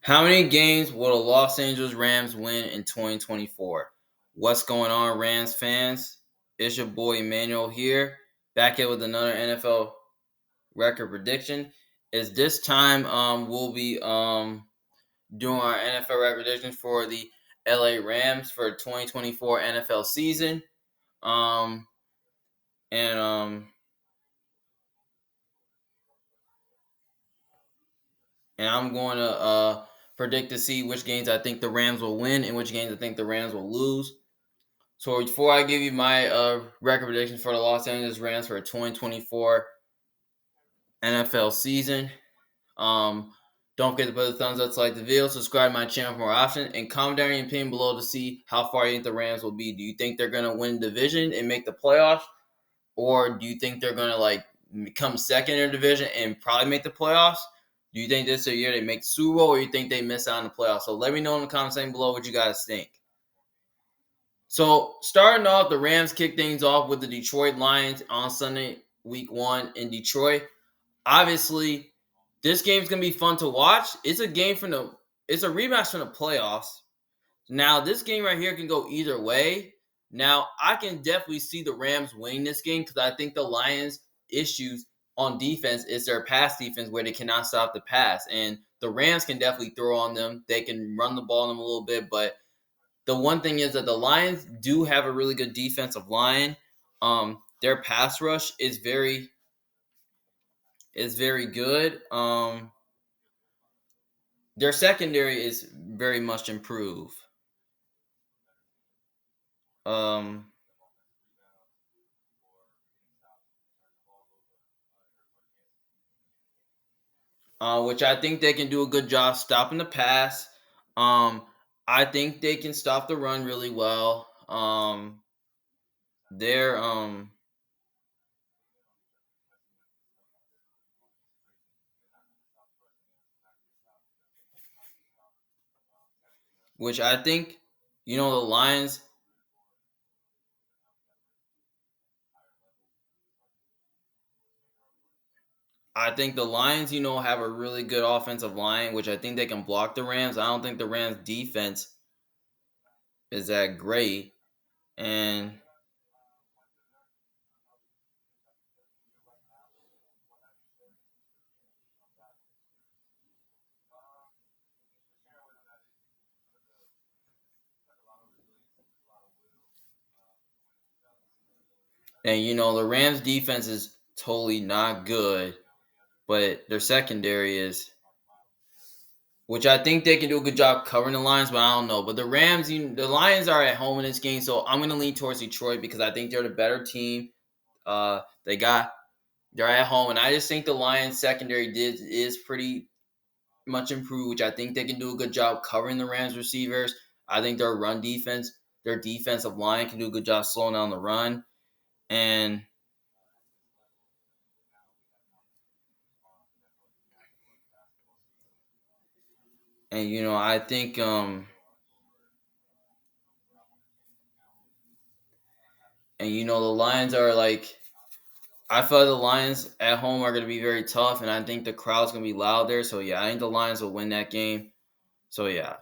How many games will the Los Angeles Rams win in 2024? What's going on, Rams fans? It's your boy Emmanuel here, back here with another NFL record prediction. Is this time we'll be doing our NFL record predictions for the LA Rams for 2024 NFL season. Um and and I'm going to predict to see which games I think the Rams will win and which games I think the Rams will lose. So before I give you my record predictions for the Los Angeles Rams for 2024 NFL season, um, don't forget to put a thumbs up to like the video, subscribe to my channel for more options, and comment down your opinion below to see how far you think the Rams will be. Do you think they're going to win the division and make the playoffs? Or do you think they're going to come second in the division and probably make the playoffs? Do you think this is a year they make the Super Bowl, or you think they miss out on the playoffs? So let me know in the comment section below what you guys think. So starting off, the Rams kick things off with the Detroit Lions on Sunday, Week 1 in Detroit. Obviously, this game's gonna be fun to watch. It's a rematch from the playoffs. Now, this game right here can go either way. Now, I can definitely see the Rams winning this game because I think the Lions' issues on defense is their pass defense where they cannot stop the pass. And the Rams can definitely throw on them. They can run the ball on them a little bit, but the one thing is that the Lions do have a really good defensive line. Their pass rush is very good. Their secondary is very much improved. Um, which I think they can do a good job stopping the pass. I think they can stop the run really well. They're which I think the Lions. I think the Lions, have a really good offensive line, which I think they can block the Rams. I don't think the Rams defense is that great. And the Rams defense is totally not good, but their secondary is, which I think they can do a good job covering the lines, but I don't know. But the Rams, the Lions are at home in this game, so I'm gonna lean towards Detroit because I think they're the better team. They're at home, and I just think the Lions secondary is pretty much improved, which I think they can do a good job covering the Rams receivers. I think their run defense, their defensive line can do a good job slowing down the run. And I think the Lions are I feel like the Lions at home are going to be very tough, and I think the crowd's going to be loud there. So yeah, I think the Lions will win that game. So yeah.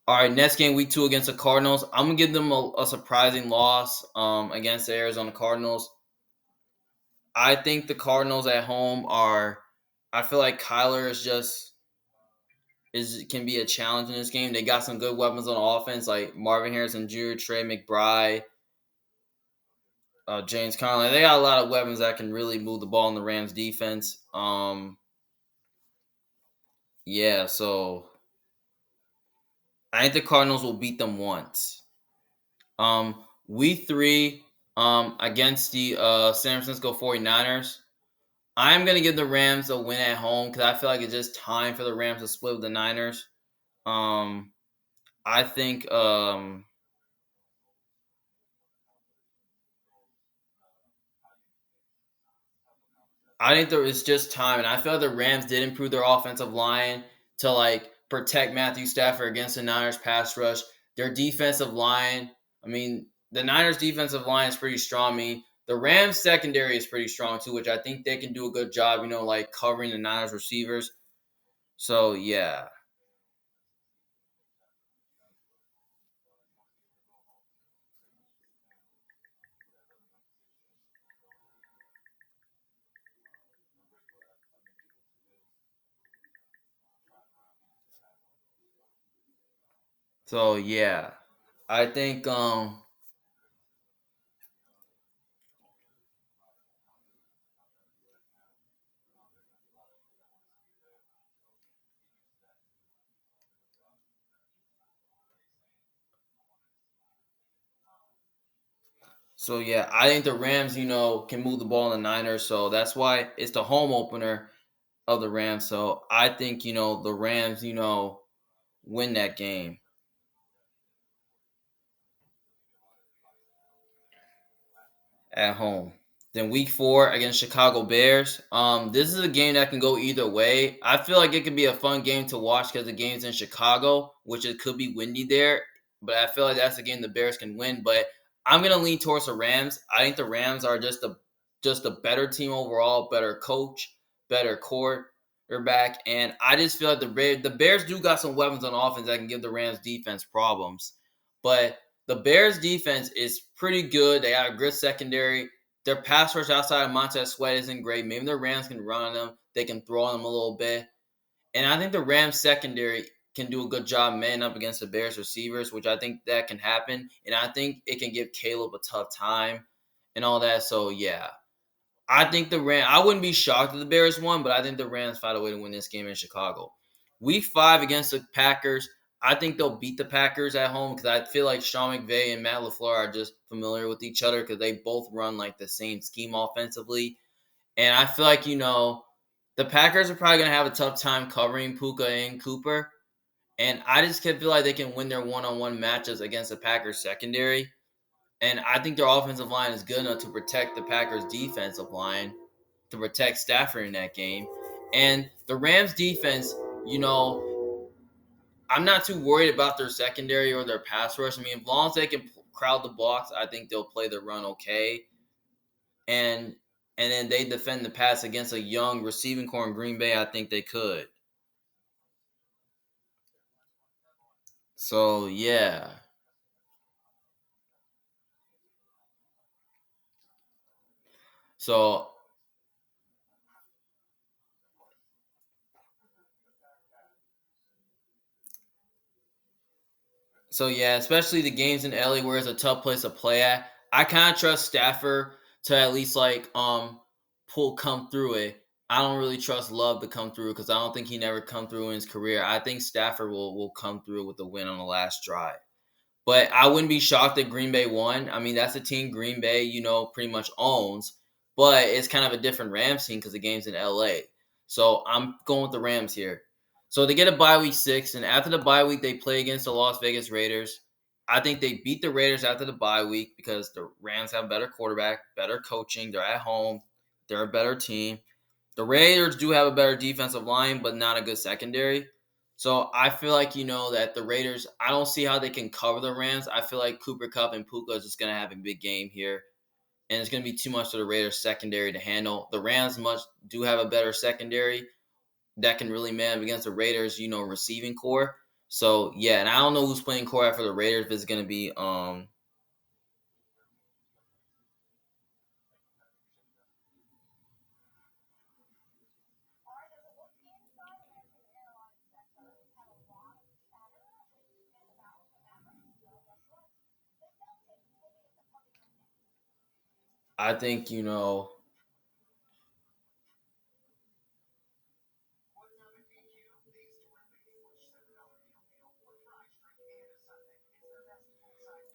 All right, next game, week 2 against the Cardinals. I'm gonna give them a surprising loss against the Arizona Cardinals. I think the Cardinals at home are. I feel like Kyler can be a challenge in this game. They got some good weapons on offense like Marvin Harrison Jr., Trey McBride, James Conner. They got a lot of weapons that can really move the ball in the Rams defense. Yeah, so I think the Cardinals will beat them once. Week 3 against the San Francisco 49ers. I'm going to give the Rams a win at home because I feel like it's just time for the Rams to split with the Niners. Um, I think it's just time, and I feel like the Rams did improve their offensive line to protect Matthew Stafford against the Niners pass rush. Their defensive line, I mean, the Niners defensive line is pretty strong. I mean, the Rams secondary is pretty strong too, which I think they can do a good job, covering the Niners receivers. So yeah. So yeah, I think so yeah, I think the Rams, can move the ball in the Niners, so that's why it's the home opener of the Rams. So I think, the Rams, win that game at home. Then week 4 against Chicago Bears. This is a game that can go either way. I feel like it could be a fun game to watch because the game's in Chicago, which it could be windy there. But I feel like that's a game the Bears can win. But I'm gonna lean towards the Rams. I think the Rams are just a better team overall, better coach, better quarterback, and I just feel like the Bears do got some weapons on offense that can give the Rams defense problems. But the Bears defense is pretty good. They got a good secondary. Their pass rush outside of Montez Sweat isn't great. Maybe the Rams can run on them. They can throw on them a little bit. And I think the Rams secondary can do a good job manning up against the Bears receivers, which I think that can happen. And I think it can give Caleb a tough time and all that. So yeah, I think the Rams. I wouldn't be shocked if the Bears won, but I think the Rams find a way to win this game in Chicago. Week 5 against the Packers. I think they'll beat the Packers at home because I feel like Sean McVay and Matt LaFleur are just familiar with each other because they both run like the same scheme offensively. And I feel like the Packers are probably gonna have a tough time covering Puka and Cooper. And I just feel like they can win their one-on-one matches against the Packers secondary. And I think their offensive line is good enough to protect the Packers defensive line to protect Stafford in that game. And the Rams defense, you know, I'm not too worried about their secondary or their pass rush. I mean, as long as they can crowd the box, I think they'll play the run okay. And then they defend the pass against a young receiving core in Green Bay. I think they could. So yeah. So yeah, especially the games in LA where it's a tough place to play at. I kind of trust Stafford to at least like pull come through it. I don't really trust Love to come through because I don't think he never come through in his career. I think Stafford will come through with the win on the last drive. But I wouldn't be shocked if Green Bay won. I mean, that's a team Green Bay, pretty much owns. But it's kind of a different Rams team because the game's in LA. So I'm going with the Rams here. So they get a bye week 6, and after the bye week, they play against the Las Vegas Raiders. I think they beat the Raiders after the bye week because the Rams have a better quarterback, better coaching. They're at home. They're a better team. The Raiders do have a better defensive line, but not a good secondary. So I feel like that the Raiders. I don't see how they can cover the Rams. I feel like Cooper Cup and Puka is just gonna have a big game here, and it's gonna be too much for the Raiders secondary to handle. The Rams much do have a better secondary that can really man up against the Raiders. Receiving core. So yeah, and I don't know who's playing core for the Raiders. If it's gonna be I think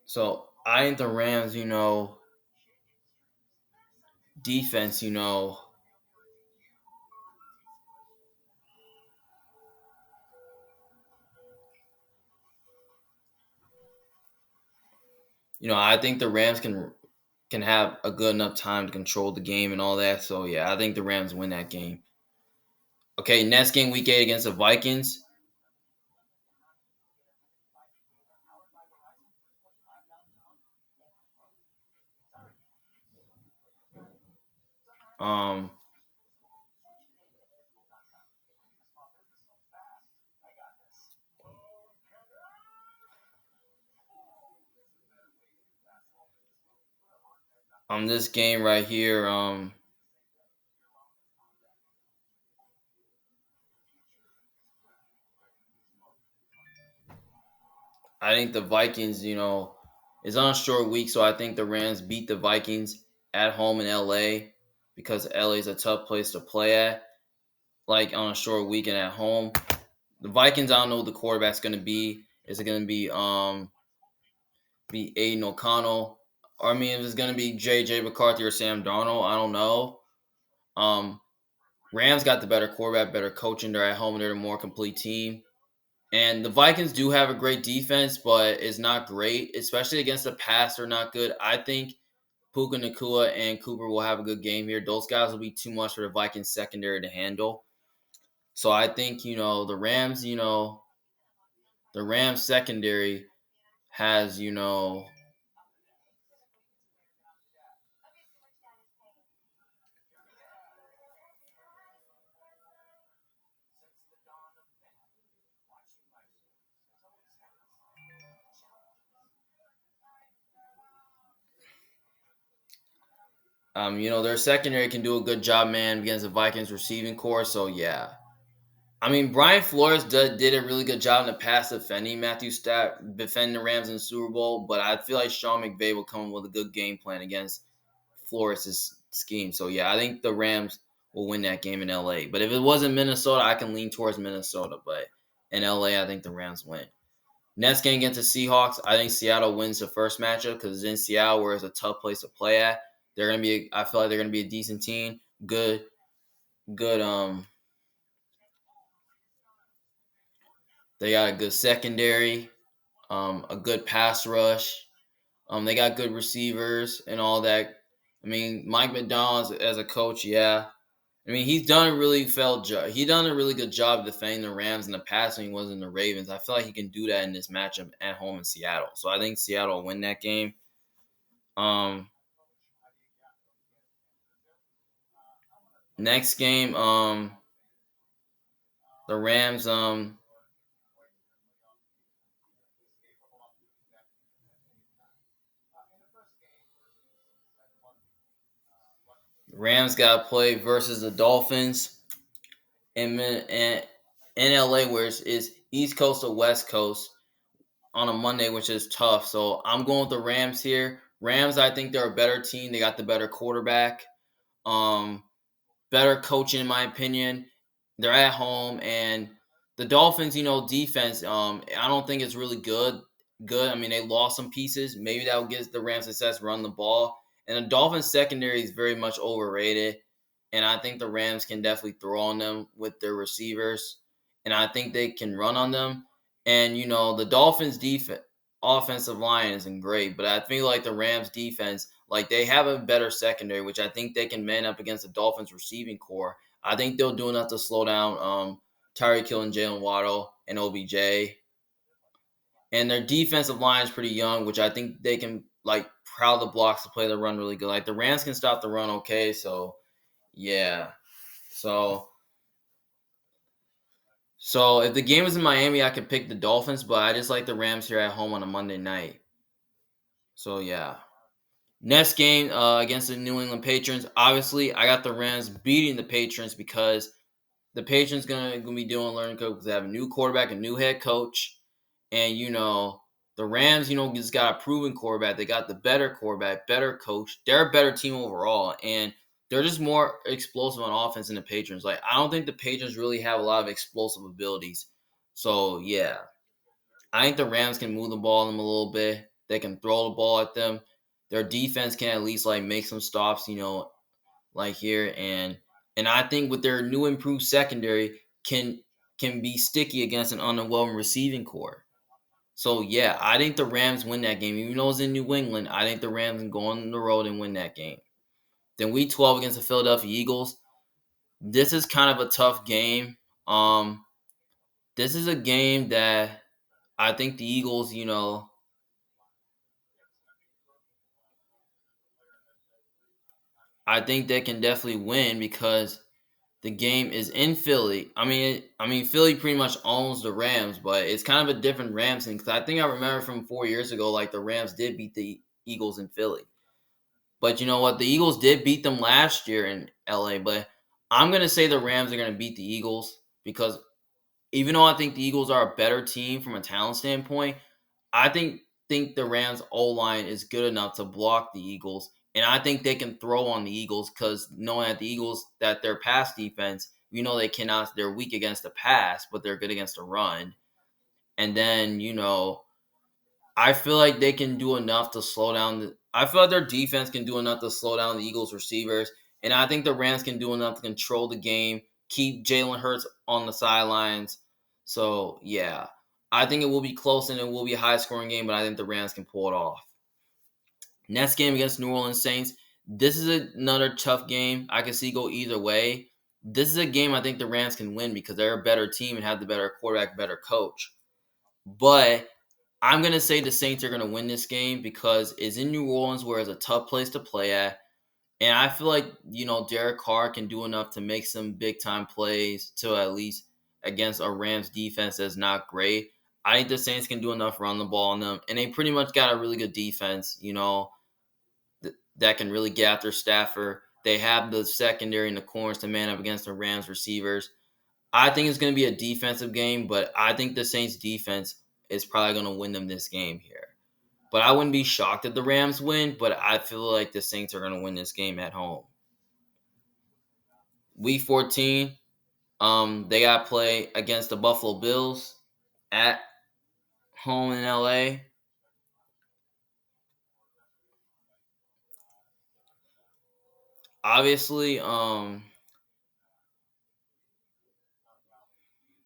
So I think the Rams. Defense. I think the Rams can have a good enough time to control the game and all that. So yeah, I think the Rams win that game. Okay, next game week 8 against the Vikings. Um, on this game right here, I think the Vikings, is on a short week, so I think the Rams beat the Vikings at home in LA because LA is a tough place to play at, like on a short weekend at home. The Vikings, I don't know who the quarterback's going to be. Is it going to be Aiden O'Connell? Or I mean, if it's going to be J.J. McCarthy or Sam Darnold, I don't know. Um, Rams got the better quarterback, better coaching. They're at home. They're a more complete team. And the Vikings do have a great defense, but it's not great, especially against the pass. They're not good. I think Puka Nakua and Cooper will have a good game here. Those guys will be too much for the Vikings secondary to handle. So I think, the Rams secondary has, their secondary can do a good job, man, against the Vikings receiving core. So yeah, I mean, Brian Flores did a really good job in the past defending Matthew Stafford, defending the Rams in the Super Bowl. But I feel like Sean McVay will come with a good game plan against Flores' scheme. So yeah, I think the Rams will win that game in LA. But if it wasn't Minnesota, I can lean towards Minnesota. But in LA, I think the Rams win. Next game against the Seahawks, I think Seattle wins the first matchup because it's in Seattle, where it's a tough place to play at. I feel like they're gonna be a decent team. Good. They got a good secondary, a good pass rush. They got good receivers and all that. I mean, Mike McDonald as a coach, yeah. I mean, he's done a really felt job. He done a really good job defending the Rams in the past when he was in the Ravens. I feel like he can do that in this matchup at home in Seattle. So I think Seattle will win that game. Um, Next game, the Rams got to play versus the Dolphins in LA, where it's East Coast to West Coast on a Monday, which is tough. So I'm going with the Rams here. Rams, I think they're a better team. They got the better quarterback, um, better coaching, in my opinion. They're at home, and the Dolphins, defense. I don't think it's really good. Good. I mean, they lost some pieces. Maybe that will give the Rams success run the ball. And the Dolphins secondary is very much overrated. And I think the Rams can definitely throw on them with their receivers. And I think they can run on them. And the Dolphins defense offensive line isn't great, but I feel like the Rams defense, like they have a better secondary, which I think they can man up against the Dolphins receiving core. I think they'll do enough to slow down Tyreek Hill and Jalen Waddle and OBJ. And their defensive line is pretty young, which I think they can like crowd the blocks to play the run really good. Like the Rams can stop the run okay, so yeah. So if the game was in Miami, I could pick the Dolphins, but I just like the Rams here at home on a Monday night. So yeah. Next game against the New England Patriots. Obviously, I got the Rams beating the Patriots because the Patriots gonna be doing learning curve because they have a new quarterback, a new head coach, and the Rams, just got a proven quarterback. They got the better quarterback, better coach. They're a better team overall, and they're just more explosive on offense than the Patriots. Like I don't think the Patriots really have a lot of explosive abilities. So yeah, I think the Rams can move the ball on them a little bit. They can throw the ball at them. Their defense can at least like make some stops, like here and I think with their new improved secondary can be sticky against an underwhelming receiving core. So yeah, I think the Rams win that game. Even though it's in New England, I think the Rams can go on the road and win that game. Then week 12 against the Philadelphia Eagles. This is kind of a tough game. This is a game that I think the Eagles, I think they can definitely win because the game is in Philly. I mean, Philly pretty much owns the Rams, but it's kind of a different Rams thing because I think I remember from 4 years ago, like the Rams did beat the Eagles in Philly. But you know what? The Eagles did beat them last year in LA. But I'm gonna say the Rams are gonna beat the Eagles because even though I think the Eagles are a better team from a talent standpoint, I think the Rams O line is good enough to block the Eagles, and I think they can throw on the Eagles because knowing that the Eagles that their pass defense, we know they cannot. They're weak against the pass, but they're good against the run. And then I feel like they can do enough to slow down. I feel like their defense can do enough to slow down the Eagles receivers, and I think the Rams can do enough to control the game, keep Jalen Hurts on the sidelines. So yeah, I think it will be close and it will be a high scoring game, but I think the Rams can pull it off. Next game against New Orleans Saints. This is another tough game. I can see go either way. This is a game I think the Rams can win because they're a better team and have the better quarterback, better coach. But I'm going to say the Saints are going to win this game because it's in New Orleans where it's a tough place to play at. And I feel like, Derek Carr can do enough to make some big time plays to at least against a Rams defense that's not great. I think the Saints can do enough run the ball on them. And they pretty much got a really good defense, that can really get after Stafford. They have the secondary and the corners to man up against the Rams receivers. I think it's going to be a defensive game, but I think the Saints defense is probably going to win them this game here. But I wouldn't be shocked if the Rams win, but I feel like the Saints are going to win this game at home. Week 14, they got to play against the Buffalo Bills at home in LA. Obviously,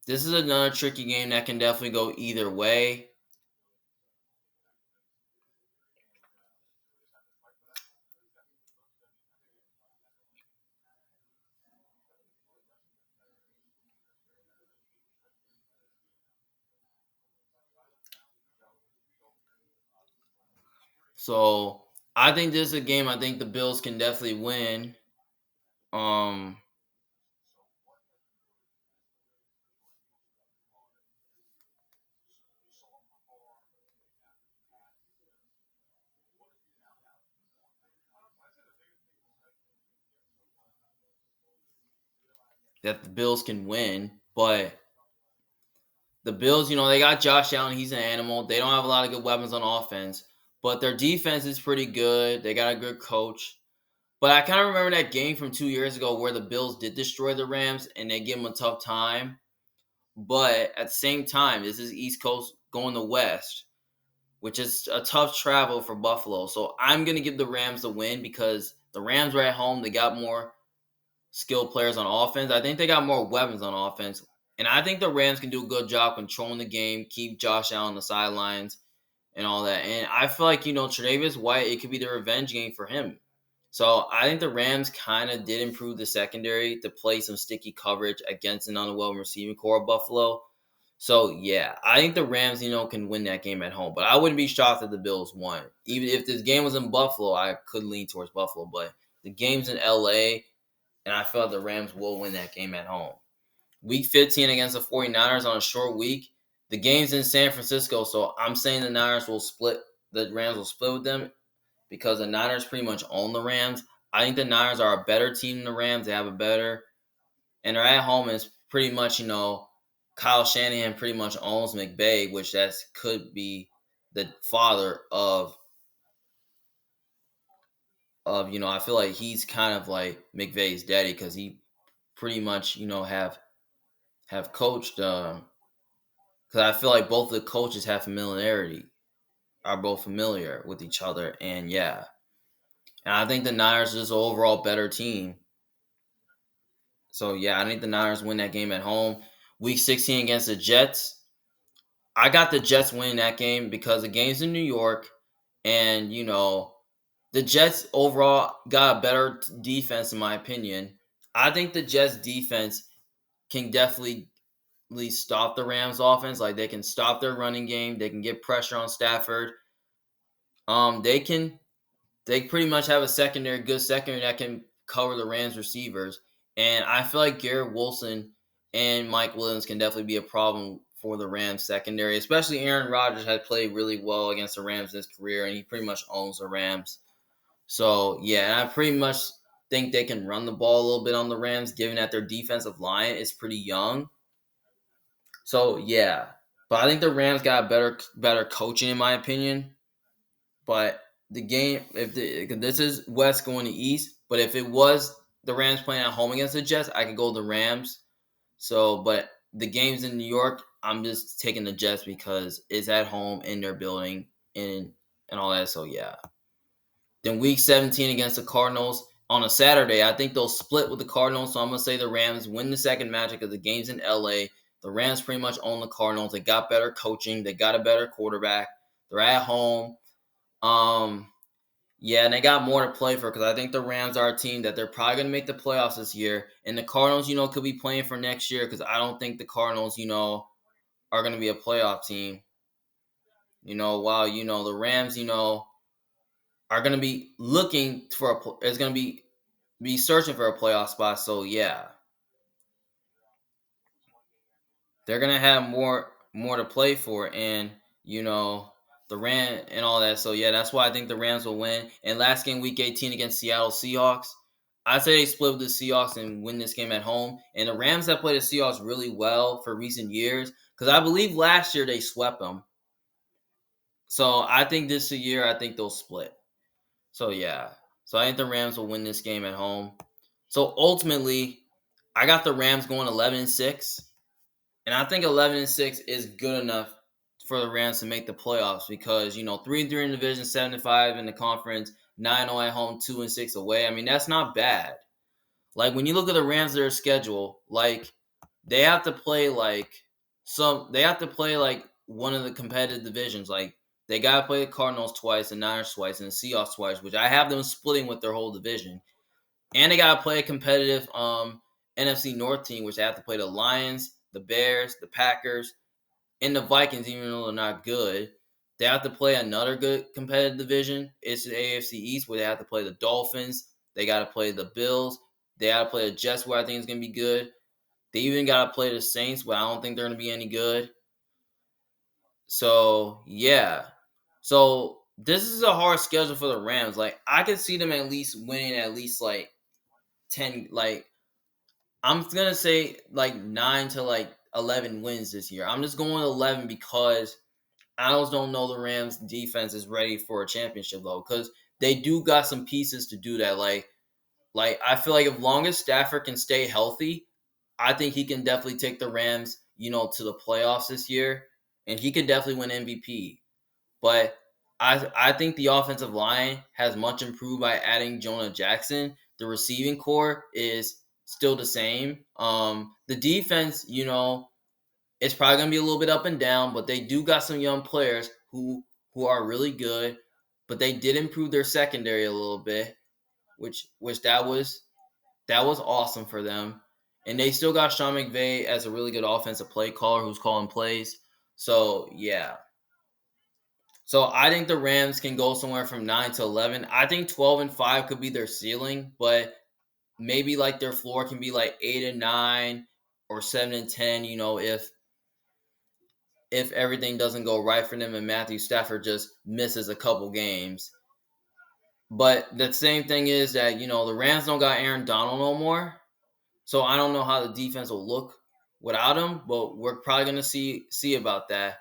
this is another tricky game that can definitely go either way. So I think this is a game I think the Bills can definitely win. Um, that the Bills can win, but the Bills, they got Josh Allen. He's an animal. They don't have a lot of good weapons on offense, but their defense is pretty good. They got a good coach. But I kind of remember that game from 2 years ago where the Bills did destroy the Rams and they give them a tough time. But at the same time, this is East Coast going to West, which is a tough travel for Buffalo. So I'm going to give the Rams the win because the Rams are at home. They got more skilled players on offense. I think they got more weapons on offense. And I think the Rams can do a good job controlling the game, keep Josh Allen on the sidelines and all that. And I feel like, Tre'Davious White, it could be the revenge game for him. So I think the Rams kind of did improve the secondary to play some sticky coverage against an underwhelming receiving core of Buffalo. So yeah, I think the Rams, can win that game at home. But I wouldn't be shocked if the Bills won. Even if this game was in Buffalo, I could lean towards Buffalo. But the game's in LA, and I feel like the Rams will win that game at home. Week 15 against the 49ers on a short week. The game's in San Francisco, so I'm saying the Niners will split. The Rams will split with them because the Niners pretty much own the Rams. I think the Niners are a better team than the Rams. They have a better, and they're at home. And it's pretty much, Kyle Shanahan pretty much owns McVay, which that could be the father of I feel like he's kind of like McVay's daddy because he pretty much have coached. Because I feel like both the coaches have familiarity, are both familiar with each other, and yeah, and I think the Niners is an overall better team. So yeah, I think the Niners win that game at home. Week 16 against the Jets. I got the Jets winning that game because the game's in New York, and the Jets overall got a better defense in my opinion. I think the Jets defense can definitely stop the Rams offense. Like they can stop their running game. They can get pressure on Stafford. They pretty much have a good secondary that can cover the Rams receivers. And I feel like Garrett Wilson and Mike Williams can definitely be a problem for the Rams secondary, especially Aaron Rodgers has played really well against the Rams in his career, and he pretty much owns the Rams. So, yeah, I pretty much think they can run the ball a little bit on the Rams, given that their defensive line is pretty young. So, yeah. But I think the Rams got better coaching in my opinion. But the game, if this is West going to East, but if it was the Rams playing at home against the Jets, I could go the Rams. So, but the games in New York, I'm just taking the Jets because it's at home in their building and all that. So yeah. Then week 17 against the Cardinals on a Saturday, I think they'll split with the Cardinals. So I'm gonna say the Rams win the second match because the game's in LA. The Rams pretty much own the Cardinals. They got better coaching. They got a better quarterback. They're at home. Yeah, and they got more to play for because I think the Rams are a team that they're probably going to make the playoffs this year. And the Cardinals, could be playing for next year because I don't think the Cardinals, are going to be a playoff team. While, the Rams, are going to be looking for it's going to be searching for a playoff spot. So, yeah, they're going to have more to play for. And, the Rams and all that. So yeah, that's why I think the Rams will win. And last game, week 18 against Seattle Seahawks, I say they split with the Seahawks and win this game at home. And the Rams have played the Seahawks really well for recent years because I believe last year they swept them. So I think this year I think they'll split. So yeah, so I think the Rams will win this game at home. So ultimately, I got the Rams going 11-6, and I think 11-6 is good enough for the Rams to make the playoffs because 3-3 in the division, 7-5 in the conference, 9-0 at home, 2-6 away. I mean that's not bad. Like when you look at the Rams, their schedule, like they have to play like one of the competitive divisions. Like they gotta play the Cardinals twice, the Niners twice, and the Seahawks twice, which I have them splitting with their whole division. And they gotta play a competitive NFC North team, which they have to play the Lions, the Bears, the Packers, and the Vikings, even though they're not good. They have to play another good competitive division. It's the AFC East where they have to play the Dolphins. They got to play the Bills. They got to play the Jets where I think is going to be good. They even got to play the Saints where I don't think they're going to be any good. So, yeah. So, this is a hard schedule for the Rams. Like, I could see them at least winning at least, 10, I'm going to say, 9 to, 11 wins this year. I'm just going 11 because I just don't know the Rams defense is ready for a championship though, because they do got some pieces to do that. Like I feel like as long as Stafford can stay healthy, I think he can definitely take the Rams, to the playoffs this year, and he could definitely win MVP. But I think the offensive line has much improved by adding Jonah Jackson. The receiving core is still the same. The defense, it's probably gonna be a little bit up and down, but they do got some young players who are really good. But they did improve their secondary a little bit, which that was awesome for them. And they still got Sean McVay as a really good offensive play caller who's calling plays. So yeah. So I think the Rams can go somewhere from 9 to 11. I think 12-5 could be their ceiling, but maybe their floor can be 8-9 or 7-10. If everything doesn't go right for them and Matthew Stafford just misses a couple games. But the same thing is that, the Rams don't got Aaron Donald no more. So I don't know how the defense will look without him, but we're probably going to see about that.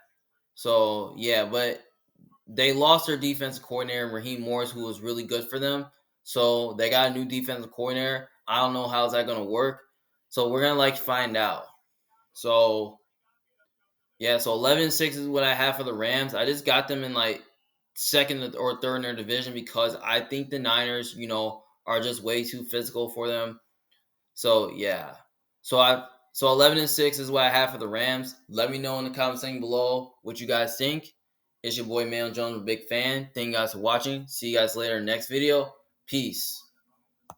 So, yeah, but they lost their defensive coordinator, Raheem Morris, who was really good for them. So they got a new defensive coordinator. I don't know how's that going to work. So we're going to find out. So yeah, so 11-6 is what I have for the Rams. I just got them in second or third in their division because I think the Niners, are just way too physical for them. So yeah. So 11-6 is what I have for the Rams. Let me know in the comment section below what you guys think. It's your boy Manuel Jones, a big fan. Thank you guys for watching. See you guys later in the next video. Peace.